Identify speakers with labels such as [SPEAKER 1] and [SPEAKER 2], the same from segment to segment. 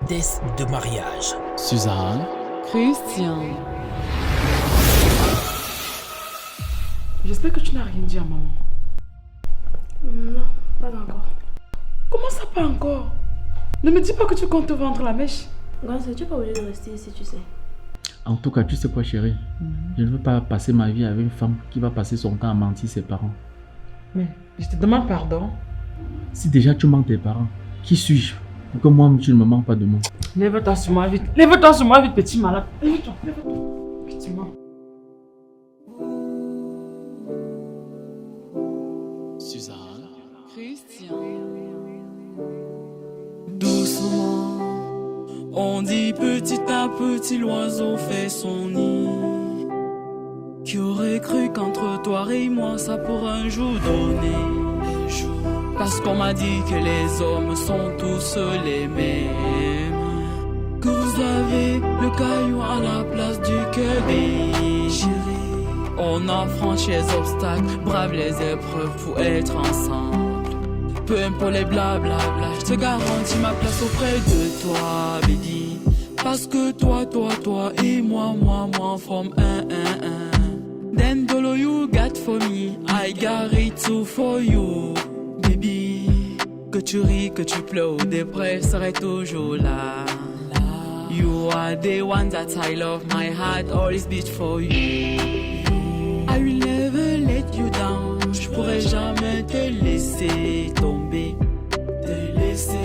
[SPEAKER 1] tristesse de mariage.
[SPEAKER 2] Suzanne,
[SPEAKER 3] Christian. J'espère que tu n'as rien dit à maman.
[SPEAKER 4] Non, pas encore.
[SPEAKER 3] Comment ça, pas encore? Ne me dis pas que tu comptes te vendre la mèche.
[SPEAKER 4] Grâce, tu n'es pas obligé de rester ici, tu sais.
[SPEAKER 2] en tout cas, tu sais quoi, chérie? Je ne veux pas passer ma vie avec une femme qui va passer son temps à mentir ses parents.
[SPEAKER 3] Mais je te demande pardon.
[SPEAKER 2] Si déjà tu mens tes parents, qui suis-je pour que moi, tu ne me mens pas de moi?
[SPEAKER 3] Lève-toi sur moi vite. Lève-toi sur moi vite, petit malade. Lève-toi, lève-toi. Petit malade.
[SPEAKER 2] Suzanne.
[SPEAKER 3] Christian.
[SPEAKER 5] Doucement, on dit petit à petit l'oiseau fait son nid. Qui aurait cru qu'entre toi et moi ça pourrait un jour donner jour. Parce qu'on m'a dit que les hommes sont tous les mêmes. Que vous avez le caillou à la place du cœur des chéris. On a franchi les obstacles, brave les épreuves pour être ensemble. Peu importe les blablabla, je te garantis ma place auprès de toi, baby. Parce que toi et moi, forme un. Then dolo you got for me, I got it too for you, baby. Que tu ris, que tu pleures ou dépresse, serai toujours là. You are the one that I love, my heart always beat for you. I will never let you down, je pourrai jamais te laisser tomber. Te laisser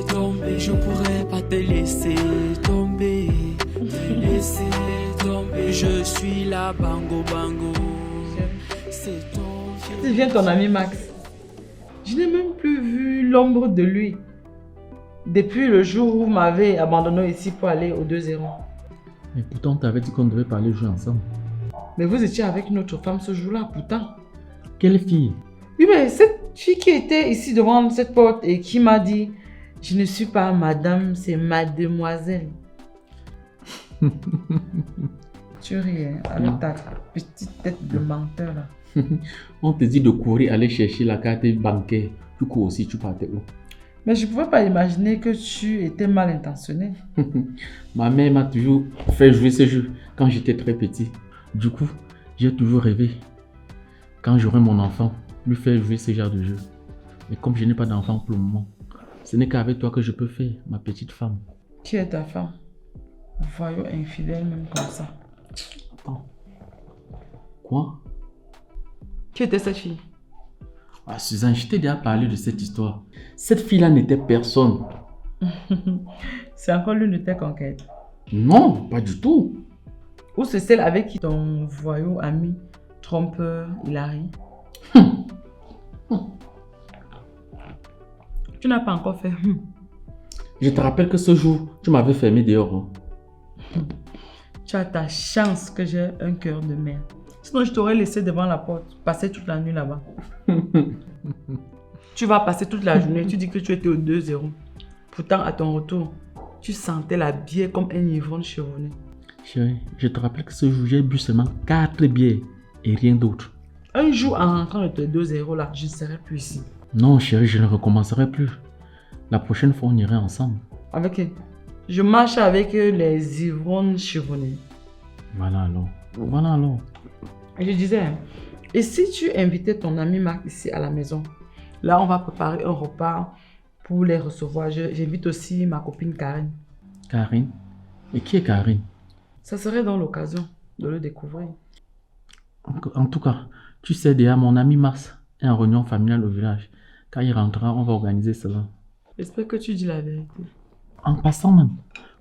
[SPEAKER 5] tomber, je pourrais pas te laisser tomber. Te laisser tomber, je suis là, bango bango. C'est ton
[SPEAKER 3] Tu deviens ton ami Max. Je n'ai même plus vu l'ombre de lui. Depuis le jour où vous m'avez abandonné ici pour aller au 2-0.
[SPEAKER 2] Mais pourtant, on t'avait dit qu'on devait parler jouer ensemble.
[SPEAKER 3] Mais vous étiez avec une autre femme ce jour-là, pourtant.
[SPEAKER 2] Quelle fille?
[SPEAKER 3] Oui, mais cette fille qui était ici devant cette porte et qui m'a dit « Je ne suis pas madame, c'est mademoiselle. » Tu ris, hein, avec ta petite tête de menteur là.
[SPEAKER 2] On te dit de courir aller chercher la carte bancaire. Du coup aussi, tu partais où?
[SPEAKER 3] Mais je ne pouvais pas imaginer que tu étais mal intentionné.
[SPEAKER 2] Ma mère m'a toujours fait jouer ce jeu quand j'étais très petit. Du coup, j'ai toujours rêvé, quand j'aurai mon enfant, lui faire jouer ce genre de jeu. Mais comme je n'ai pas d'enfant pour le moment, ce n'est qu'avec toi que je peux faire, ma petite femme.
[SPEAKER 3] Qui est ta femme? Voyons infidèle même comme ça.
[SPEAKER 2] Attends. Quoi?
[SPEAKER 3] Qui était cette fille?
[SPEAKER 2] Ah, Suzanne, je t'ai déjà parlé de cette histoire. Cette fille-là n'était personne.
[SPEAKER 3] C'est encore l'une de tes conquêtes.
[SPEAKER 2] Non, pas du tout.
[SPEAKER 3] Ou c'est celle avec qui ton voyou ami trompeur Hilary? Tu n'as pas encore fait.
[SPEAKER 2] Je te rappelle que ce jour, tu m'avais fermé dehors.
[SPEAKER 3] Tu as ta chance que j'ai un cœur de mère. Sinon, je t'aurais laissé devant la porte, passer toute la nuit là-bas. Tu vas passer toute la journée, tu dis que tu étais au 2-0. Pourtant, à ton retour, tu sentais la bière comme un ivrogne chevronné.
[SPEAKER 2] Chérie, je te rappelle que ce jour, j'ai bu seulement 4 bières et rien d'autre.
[SPEAKER 3] Un jour, en rentrant de tes 2-0 là, je ne serai plus ici.
[SPEAKER 2] Non, chérie, je ne recommencerai plus. La prochaine fois, on irait ensemble.
[SPEAKER 3] Avec qui? Je marche avec les ivrognes chevronnés.
[SPEAKER 2] Voilà alors. Voilà alors.
[SPEAKER 3] Et je disais, hein, et si tu invitais ton ami Marc ici à la maison, là on va préparer un repas pour les recevoir. J'invite aussi ma copine Karine.
[SPEAKER 2] Karine? Et qui est Karine?
[SPEAKER 3] Ça serait dans l'occasion de le découvrir.
[SPEAKER 2] En tout cas, tu sais déjà, mon ami Mars est en réunion familiale au village. Quand il rentrera, on va organiser cela.
[SPEAKER 3] J'espère que tu dis la vérité.
[SPEAKER 2] En passant même,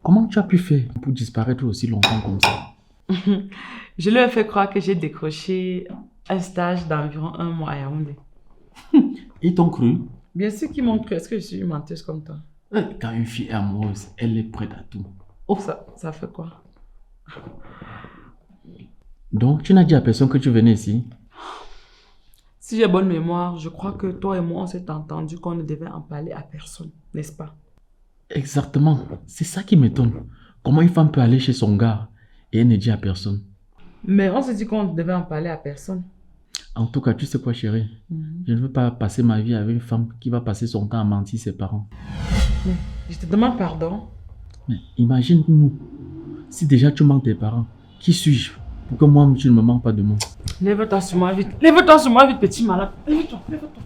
[SPEAKER 2] comment tu as pu faire pour disparaître aussi longtemps comme ça?
[SPEAKER 3] Je lui ai fait croire que j'ai décroché un stage d'environ 1 mois à Yaoundé.
[SPEAKER 2] Ils t'ont cru?
[SPEAKER 3] Bien sûr qu'ils m'ont cru. Est-ce que je suis une menteuse comme toi?
[SPEAKER 2] Quand une fille est amoureuse, elle est prête à tout.
[SPEAKER 3] Oh, ça fait quoi?
[SPEAKER 2] Donc, tu n'as dit à personne que tu venais ici?
[SPEAKER 3] Si j'ai bonne mémoire, je crois que toi et moi, on s'est entendu qu'on ne devait en parler à personne, n'est-ce pas?
[SPEAKER 2] Exactement. C'est ça qui m'étonne. Comment une femme peut aller chez son gars et elle ne dit à personne?
[SPEAKER 3] Mais on s'est dit qu'on ne devait en parler à personne.
[SPEAKER 2] En tout cas, tu sais quoi, chérie? Je ne veux pas passer ma vie avec une femme qui va passer son temps à mentir ses parents.
[SPEAKER 3] Mais je te demande pardon.
[SPEAKER 2] Mais imagine-nous, si déjà tu manques tes parents, qui suis-je pour que moi tu ne me manques pas de moi?
[SPEAKER 3] Lève-toi sur moi vite. Lève-toi sur moi vite, petit malade. Lève-toi, lève-toi.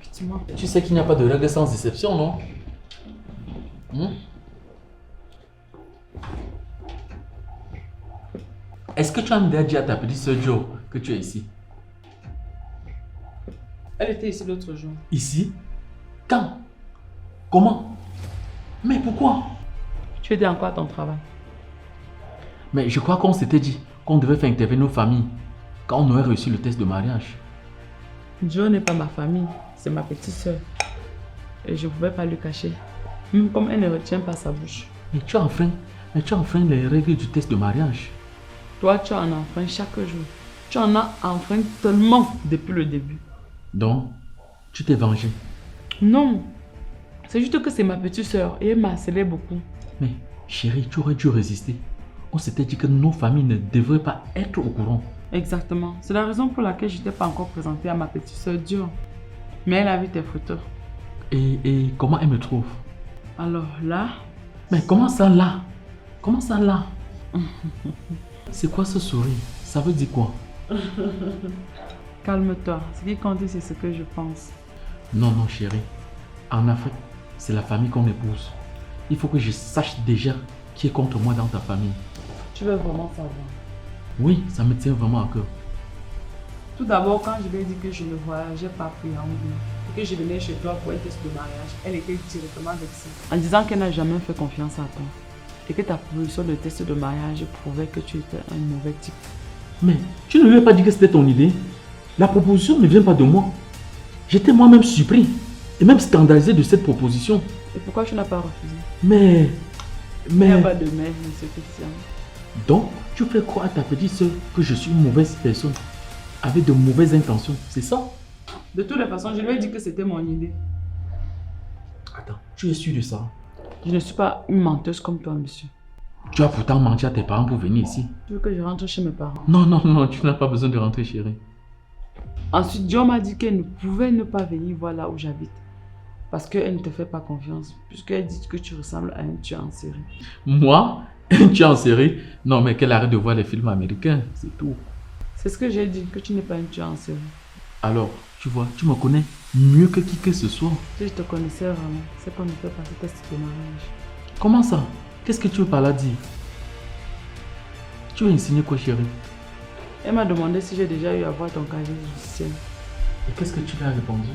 [SPEAKER 3] Petit malade.
[SPEAKER 2] Tu sais qu'il n'y a pas de règle sans exception, non? Est-ce que tu as déjà dit à ta petite soeur Jo que tu es ici?
[SPEAKER 3] Elle était ici l'autre jour.
[SPEAKER 2] Ici? Quand? Comment? Mais pourquoi?
[SPEAKER 3] Tu étais encore à ton travail.
[SPEAKER 2] Mais je crois qu'on s'était dit qu'on devait faire intervenir nos familles quand on aurait reçu le test de mariage.
[SPEAKER 3] Jo n'est pas ma famille, c'est ma petite soeur. Et je ne pouvais pas lui cacher. Même comme elle ne retient pas sa bouche.
[SPEAKER 2] Mais tu as enfreint les règles du test de mariage.
[SPEAKER 3] Toi, tu en enfreins chaque jour. Tu en as enfreint tellement depuis le début.
[SPEAKER 2] Donc, tu t'es vengé.
[SPEAKER 3] Non. C'est juste que c'est ma petite soeur et elle m'a harcelé beaucoup.
[SPEAKER 2] Mais chérie, tu aurais dû résister. On s'était dit que nos familles ne devraient pas être au courant.
[SPEAKER 3] Exactement. C'est la raison pour laquelle je n'étais pas encore présentée à ma petite soeur Dio. Mais elle a vu tes photos.
[SPEAKER 2] Et comment elle me trouve?
[SPEAKER 3] Alors là...
[SPEAKER 2] Mais comment ça là? Comment ça là? C'est quoi ce sourire? Ça veut dire quoi?
[SPEAKER 3] Calme-toi. Ce qui compte, c'est ce que je pense.
[SPEAKER 2] Non, non, chérie. En Afrique, c'est la famille qu'on épouse. Il faut que je sache déjà qui est contre moi dans ta famille.
[SPEAKER 3] Tu veux vraiment savoir?
[SPEAKER 2] Oui, ça me tient vraiment à cœur.
[SPEAKER 3] Tout d'abord, quand je lui ai dit que je ne voyageais pas pour Yaoundé et que je venais chez toi pour un test de mariage, elle était directement vexée. En disant qu'elle n'a jamais fait confiance à toi. Et que ta proposition de test de mariage prouvait que tu étais un mauvais type.
[SPEAKER 2] Mais tu ne lui as pas dit que c'était ton idée? La proposition ne vient pas de moi. J'étais moi-même surpris et même scandalisé de cette proposition.
[SPEAKER 3] Et pourquoi tu n'as pas refusé?
[SPEAKER 2] Mais...
[SPEAKER 3] Il n'y a pas de mais, monsieur Christian.
[SPEAKER 2] Donc, tu fais croire à ta petite soeur que je suis une mauvaise personne avec de mauvaises intentions, c'est ça?
[SPEAKER 3] De toutes les façons, je lui ai dit que c'était mon idée.
[SPEAKER 2] Attends, tu es sûr de ça?
[SPEAKER 3] Je ne suis pas une menteuse comme toi, monsieur.
[SPEAKER 2] Tu as pourtant menti à tes parents pour venir ici.
[SPEAKER 3] Tu veux que je rentre chez mes parents?
[SPEAKER 2] Non, non, non, tu n'as pas besoin de rentrer, chérie.
[SPEAKER 3] Ensuite, Dieu m'a dit qu'elle ne pouvait ne pas venir voir là où j'habite. Parce qu'elle ne te fait pas confiance. Puisqu'elle dit que tu ressembles à un tueur en série.
[SPEAKER 2] Moi? Un tueur en série? Non, mais qu'elle arrête de voir les films américains, c'est tout.
[SPEAKER 3] C'est ce que j'ai dit, que tu n'es pas un tueur en série.
[SPEAKER 2] Alors, tu vois, tu me connais mieux que qui que ce soit.
[SPEAKER 3] Si je te connaissais vraiment, c'est qu'on ne fait pas ce test de mariage.
[SPEAKER 2] Comment ça? Qu'est-ce que tu veux par là dire? Tu veux insinuer quoi, chérie?
[SPEAKER 3] Elle m'a demandé si j'ai déjà eu à voir ton casier judiciaire.
[SPEAKER 2] Et qu'est-ce que tu lui as répondu?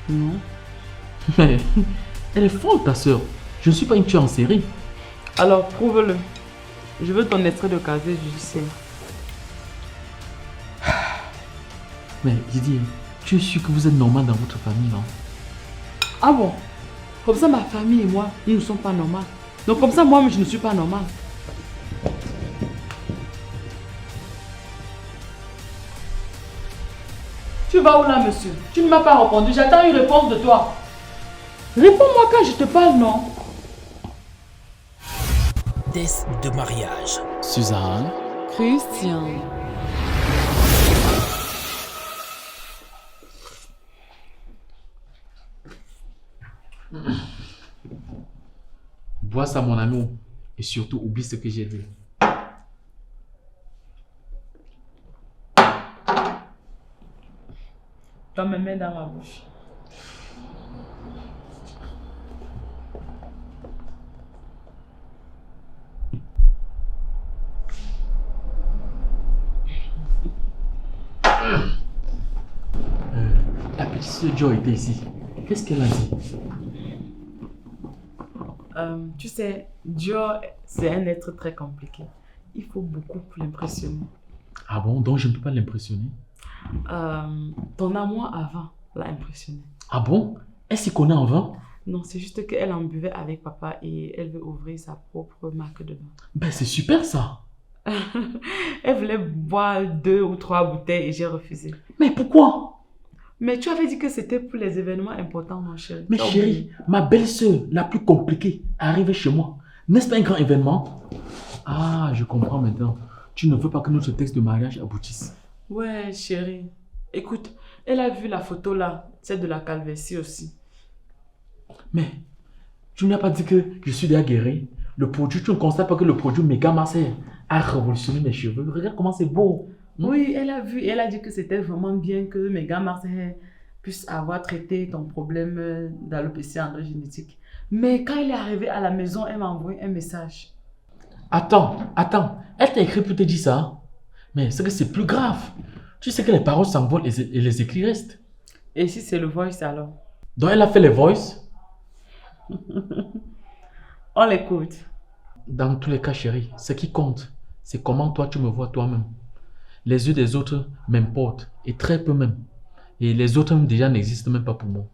[SPEAKER 3] Non.
[SPEAKER 2] Mais elle est folle, ta soeur. Je ne suis pas une tueur en série.
[SPEAKER 3] Alors, prouve-le. Je veux ton extrait de casier judiciaire.
[SPEAKER 2] Mais Didier, tu es sûr que vous êtes normal dans votre famille, non?
[SPEAKER 3] Ah bon? Comme ça, ma famille et moi, nous ne sommes pas normaux. Donc comme ça, moi, je ne suis pas normal. Tu vas où là, monsieur? Tu ne m'as pas répondu. J'attends une réponse de toi. Réponds-moi quand je te parle, non?
[SPEAKER 1] Test de mariage.
[SPEAKER 2] Suzanne.
[SPEAKER 3] Christian.
[SPEAKER 2] Bois ça, mon amour. Et surtout, oublie ce que j'ai vu.
[SPEAKER 3] Tu me mets dans ma bouche.
[SPEAKER 2] La petite sœur Jo était ici. Qu'est-ce qu'elle a dit?
[SPEAKER 3] Tu sais, Dieu, c'est un être très compliqué. Il faut beaucoup pour l'impressionner.
[SPEAKER 2] Ah bon? Donc je ne peux pas l'impressionner?
[SPEAKER 3] Ton amour avant l'a impressionné.
[SPEAKER 2] Ah bon? Elle s'y connaît en vin?
[SPEAKER 3] Non, c'est juste qu'elle en buvait avec papa et elle veut ouvrir sa propre marque de vin.
[SPEAKER 2] Ben c'est super ça!
[SPEAKER 3] Elle voulait boire 2 ou 3 bouteilles et j'ai refusé.
[SPEAKER 2] Mais pourquoi?
[SPEAKER 3] Mais tu avais dit que c'était pour les événements importants, mon chéri.
[SPEAKER 2] Mais chérie, ma belle-sœur, la plus compliquée, est arrivée chez moi. N'est-ce pas un grand événement? Ah, je comprends maintenant. Tu ne veux pas que notre texte de mariage aboutisse.
[SPEAKER 3] Ouais, chérie. Écoute, elle a vu la photo là, celle de la calvitie aussi.
[SPEAKER 2] Mais, tu n'as pas dit que je suis déjà guéri. Le produit, tu ne constates pas que le produit Mega Master a révolutionné mes cheveux. Regarde comment c'est beau.
[SPEAKER 3] Oui, elle a vu et elle a dit que c'était vraiment bien que Mega Master puisse avoir traité ton problème d'alopécie androgénétique. Mais quand elle est arrivée à la maison, elle m'a envoyé un message.
[SPEAKER 2] Attends. Elle t'a écrit pour te dire ça. Mais c'est que c'est plus grave. Tu sais que les paroles s'envolent et les écrits restent.
[SPEAKER 3] Et si c'est le voice alors?
[SPEAKER 2] Donc elle a fait les voices.
[SPEAKER 3] On l'écoute.
[SPEAKER 2] Dans tous les cas, chérie, ce qui compte, c'est comment toi tu me vois toi-même. Les yeux des autres m'importent, et très peu même. Et les autres déjà n'existent même pas pour moi.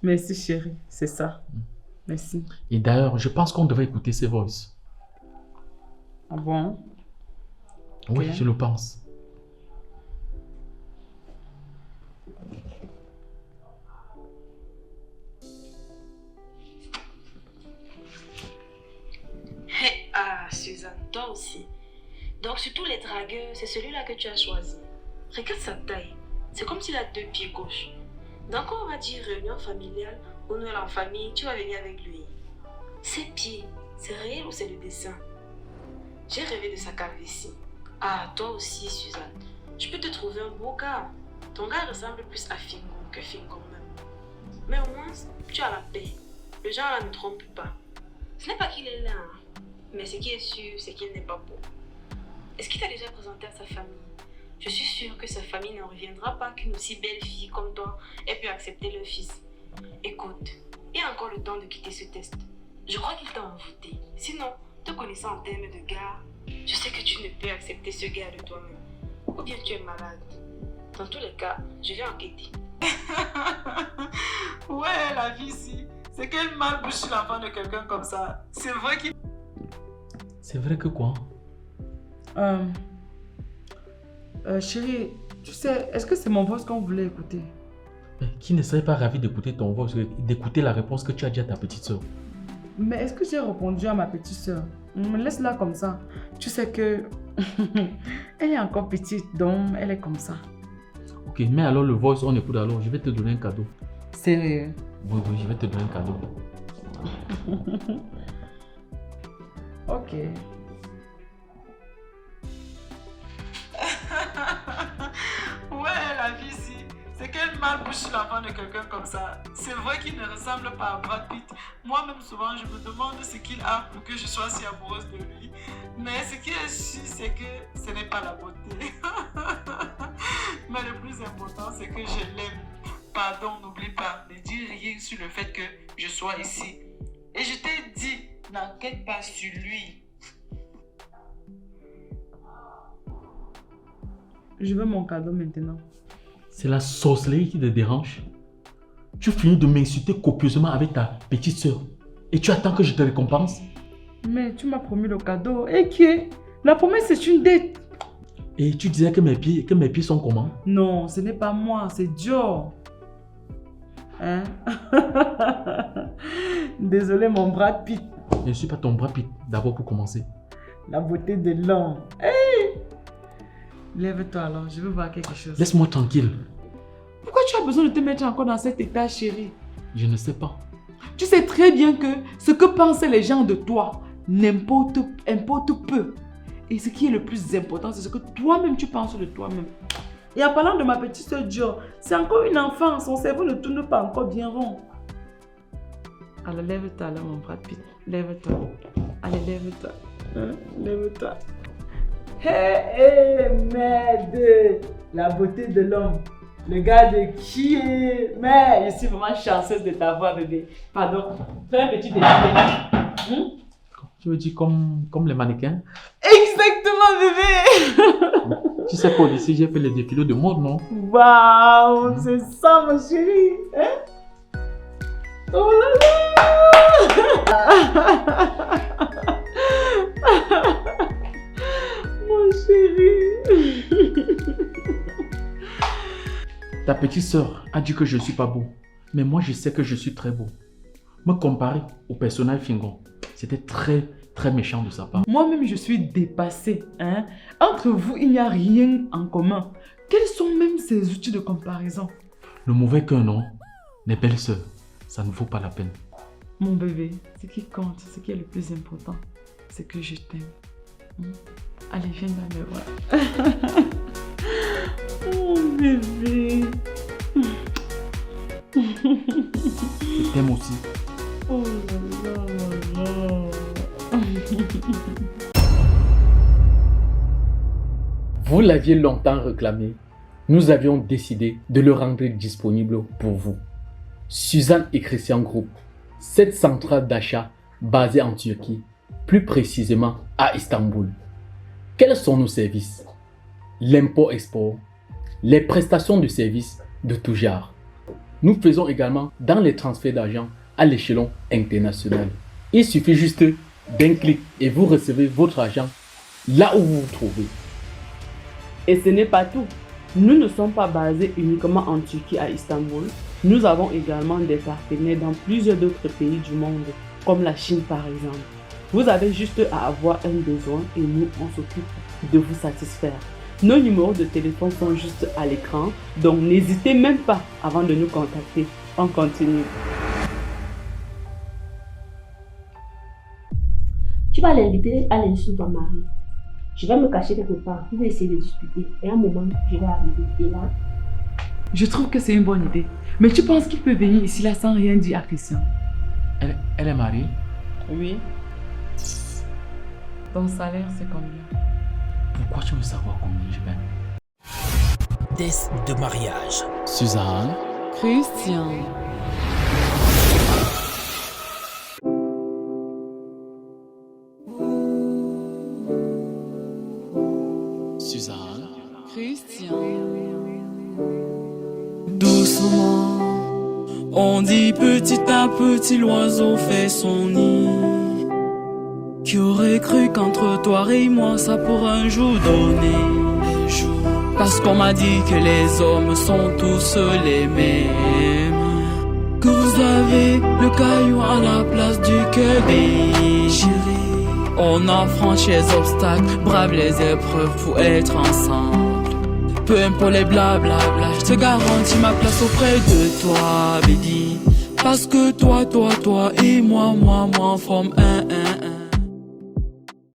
[SPEAKER 3] Merci chérie, c'est ça. Merci.
[SPEAKER 2] Et d'ailleurs, je pense qu'on devrait écouter ces voices.
[SPEAKER 3] Ah bon?
[SPEAKER 2] Oui,
[SPEAKER 3] Ok.
[SPEAKER 2] je le pense.
[SPEAKER 6] Ah, Suzanne, toi aussi. Donc, sur tous les dragueurs, c'est celui-là que tu as choisi. Regarde sa taille. C'est comme s'il a 2 pieds gauches. Donc, quand on va dire réunion familiale ou Noël en famille, tu vas venir avec lui. Ses pieds, c'est réel ou c'est le dessin? J'ai rêvé de sa calvitie. Ah, toi aussi, Suzanne. Je peux te trouver un beau gars. Ton gars ressemble plus à Fingo que Fingo même. Mais au moins, tu as la paix. Le genre là ne trompe pas. Ce n'est pas qu'il est là, hein. Mais ce qui est sûr, c'est qu'il n'est pas beau. Est-ce qu'il t'a déjà présenté à sa famille? Je suis sûre que sa famille ne reviendra pas qu'une aussi belle fille comme toi ait pu accepter leur fils. Écoute, il y a encore le temps de quitter ce test. Je crois qu'il t'a envoûté. Sinon, te connaissant en termes de gars, je sais que tu ne peux accepter ce gars de toi-même. Ou bien tu es malade. Dans tous les cas, je vais enquêter.
[SPEAKER 3] Ouais, la vie ici, c'est qu'elle mal bouche sur l'enfant de quelqu'un comme ça. C'est vrai qu'il...
[SPEAKER 2] C'est vrai que quoi?
[SPEAKER 3] Chérie, tu sais, est-ce que c'est mon voix qu'on voulait écouter?
[SPEAKER 2] Mais qui ne serait pas ravi d'écouter ton voix, d'écouter la réponse que tu as dit à ta petite soeur?
[SPEAKER 3] Mais est-ce que j'ai répondu à ma petite soeur? Laisse-la comme ça. Tu sais que... elle est encore petite, donc elle est comme ça.
[SPEAKER 2] Ok, mais alors le voice, on écoute alors. Je vais te donner un cadeau.
[SPEAKER 3] Sérieux?
[SPEAKER 2] Oui, je vais te donner un cadeau.
[SPEAKER 3] Ok. Ouais, la vie ici, c'est qu'elle mal bouche sur l'enfant de quelqu'un comme ça. C'est vrai qu'il ne ressemble pas à Brad Pitt. Moi-même, souvent, je me demande ce qu'il a pour que je sois si amoureuse de lui. Mais ce qui est sûr, c'est que ce n'est pas la beauté. Mais le plus important, c'est que je l'aime. Pardon, n'oublie pas de dire rien sur le fait que je sois ici. Et je t'ai dit, n'enquête pas sur lui. Je veux mon cadeau maintenant.
[SPEAKER 2] C'est la sorcellerie qui te dérange. Tu finis de m'insulter copieusement avec ta petite soeur. Et tu attends que je te récompense?
[SPEAKER 3] Mais tu m'as promis le cadeau. Et qui est? La promesse, c'est une dette.
[SPEAKER 2] Et tu disais que mes pieds sont comment?
[SPEAKER 3] Non, ce n'est pas moi, c'est Joe. Hein? Désolé, mon Brad Pitt.
[SPEAKER 2] Je ne suis pas ton bras Pitt, d'abord pour commencer.
[SPEAKER 3] La beauté de l'homme. Hey! Lève-toi alors, je veux voir quelque chose.
[SPEAKER 2] Laisse-moi tranquille.
[SPEAKER 3] Pourquoi tu as besoin de te mettre encore dans cet état, chérie?
[SPEAKER 2] Je ne sais pas.
[SPEAKER 3] Tu sais très bien que ce que pensent les gens de toi importe peu. Et ce qui est le plus important, c'est ce que toi-même tu penses de toi-même. Et en parlant de ma petite soeur Joe, c'est encore une enfant, son cerveau ne tourne pas encore bien rond. Alors lève-toi alors mon Brad Pitt, lève-toi. Allez, lève-toi. Hein? Lève-toi. Hey, merde! La beauté de l'homme. Le gars de qui est... Mais je suis vraiment chanceuse de t'avoir, bébé. Pardon. Fais un petit déjeuner.
[SPEAKER 2] Tu veux dire comme les mannequins?
[SPEAKER 3] Exactement, bébé!
[SPEAKER 2] Tu sais quoi, ici j'ai fait les défilés de mode, non?
[SPEAKER 3] Waouh, c'est ça, ma chérie. Hein? Oh là là! Mon chéri.
[SPEAKER 2] Ta petite sœur a dit que je ne suis pas beau. Mais moi, je sais que je suis très beau. Me comparer au personnage Fingon, c'était très, très méchant de sa part.
[SPEAKER 3] Moi-même, je suis dépassée. Hein? Entre vous, il n'y a rien en commun. Quels sont même ces outils de comparaison?
[SPEAKER 2] Le mauvais cœur, non? Les belles sœurs, ça ne vaut pas la peine.
[SPEAKER 3] Mon bébé, ce qui compte, ce qui est le plus important, c'est que je t'aime. Allez, viens dans mes bras. Mon bébé.
[SPEAKER 2] Je t'aime aussi.
[SPEAKER 3] Oh là là là là.
[SPEAKER 2] Vous l'aviez longtemps réclamé. Nous avions décidé de le rendre disponible pour vous. Suzanne et Christian Group, cette centrale d'achat basée en Turquie, plus précisément à Istanbul. Quels sont nos services? L'import-export, les prestations de services de tout genre. Nous faisons également dans les transferts d'argent à l'échelon international. Il suffit juste d'un clic et vous recevez votre argent là où vous vous trouvez.
[SPEAKER 3] Et ce n'est pas tout. Nous ne sommes pas basés uniquement en Turquie à Istanbul. Nous avons également des partenaires dans plusieurs autres pays du monde, comme la Chine par exemple. Vous avez juste à avoir un besoin et nous, on s'occupe de vous satisfaire. Nos numéros de téléphone sont juste à l'écran, donc n'hésitez même pas avant de nous contacter. On continue.
[SPEAKER 4] Tu vas l'inviter à l'insu de ton mari. Je vais me cacher quelque part. Vous allez essayer de discuter. Et à un moment, je vais arriver. Et là...
[SPEAKER 3] Je trouve que c'est une bonne idée. Mais tu penses qu'il peut venir ici là sans rien dire à Christian?
[SPEAKER 2] Elle est mariée?
[SPEAKER 3] Oui. Ton salaire, c'est combien?
[SPEAKER 2] Pourquoi tu veux savoir combien je gagne?
[SPEAKER 1] Test de mariage.
[SPEAKER 2] Suzanne.
[SPEAKER 5] Christian.
[SPEAKER 2] Suzanne.
[SPEAKER 5] Christian. Doucement, on dit petit à petit l'oiseau fait son nid. Qui aurait cru qu'entre toi et moi ça pourrait un jour donner? Parce qu'on m'a dit que les hommes sont tous les mêmes, que vous avez le caillou à la place du cœur des chéris. On a franchi les obstacles, brave les épreuves pour être ensemble. Peu importe les blablabla, je te garantis ma place auprès de toi, baby. Parce que toi et moi, on forme un.